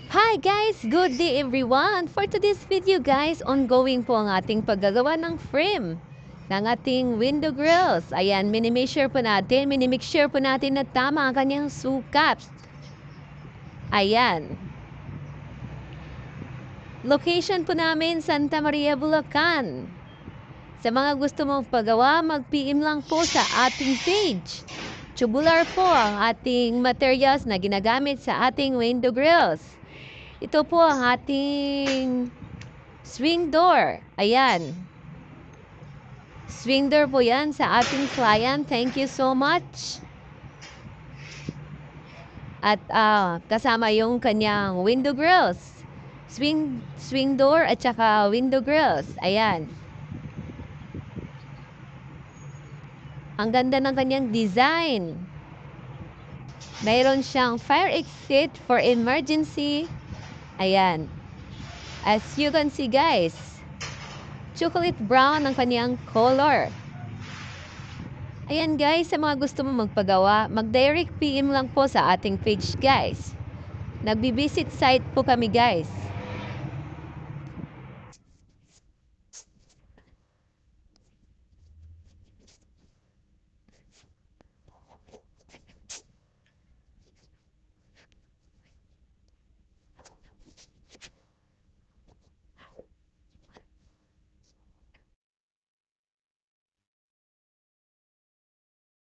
Hi guys! Good day everyone! For today's video guys, ongoing po ang ating paggagawa ng frame ng ating window grills. Ayan, minimixture po natin na tama ang kanyang sukat. Ayan. Location po namin, Santa Maria, Bulacan. Sa mga gusto mong pagawa, mag-PM lang po sa ating page. Tubular po ang ating materials na ginagamit sa ating window grills. Ito po ang ating swing door. Ayan. Swing door po yan sa ating client. Thank you so much. At kasama yung kanyang window grills. Swing door at saka window grills. Ayan. Ang ganda ng kanyang design. Mayroon siyang fire exit for emergency. Ayan. As you can see guys, chocolate brown ang kanyang color. Ayan guys, sa mga gusto mo magpagawa, mag-direct PM lang po sa ating page guys. Nagbi-visit site po kami guys.